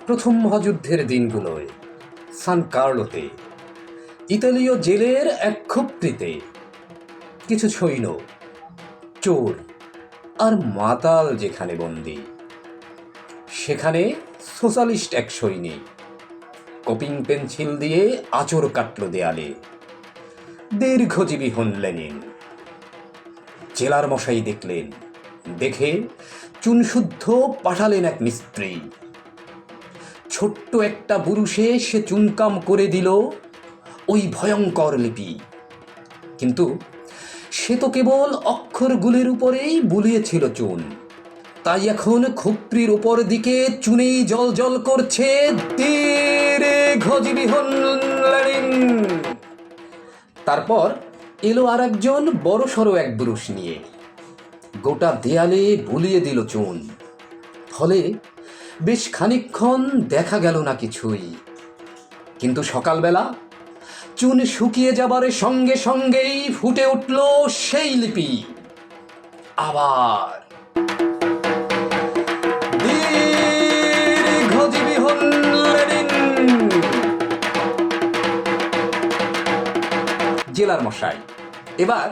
প্রথম মহাযুদ্ধের দিনগুলোয় সান কার্লোতে ইতালীয় জেলের এক খুপড়িতে কিছু সৈন্য, চোর আর মাতাল যেখানে বন্দী, সেখানে সোশ্যালিস্ট এক সৈনিক কপিং পেন্সিল দিয়ে আঁচড় কাটল দেয়ালে। দীর্ঘজীবী হন লেনিন। জেলার মশাই দেখলেন, দেখে চুনশুদ্ধ পাঠালেন এক মিস্ত্রি। ছোট্ট একটা বুরুষে সে চুনকাম করে দিল ওই ভয়ঙ্কর লিপি। কিন্তু সে তো কেবল অক্ষরগুলির উপরেই বুলিয়েছিল চুন। তাই এখন খুপড়ির উপর দিকে চুনেই জল জল করছে দীর্ঘজীবী হন লেনিন। তারপর এলো আর একজন বড়সড় এক ব্রুশ নিয়ে, গোটা দেয়ালে বুলিয়ে দিল চুন। ফলে বেশ খানিকক্ষণ দেখা গেল না কিছুই। কিন্তু সকালবেলা চুন শুকিয়ে যাবার সঙ্গে সঙ্গেই ফুটে উঠল সেই লিপি আবার। দীর্ঘজীবী হন লেনিন। জেলার মশাই এবার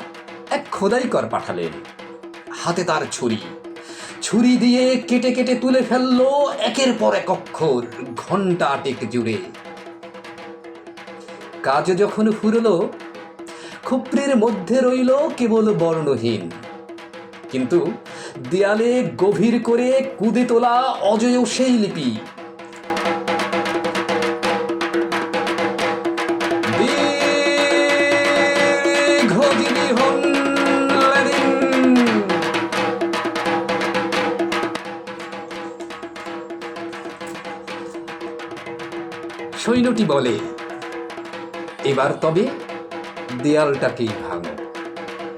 এক খোদাইকর পাঠালেন। হাতে তার ছুরি দিয়ে কেটে কেটে তুলে ফেললো একের পর এক অক্ষর, ঘন্টা টেক জুড়ে। কাজ যখন ফুরলো, খুপড়ির মধ্যে রইল কেবল বর্ণহীন, কিন্তু দেয়ালে গভীর করে কুঁদে তোলা অজেয় সেই লিপি। দীর্ঘজীবী হন লেনিন। সৈন্যটি বলে, এবার তবে দেয়ালটাকেই ভাঙো।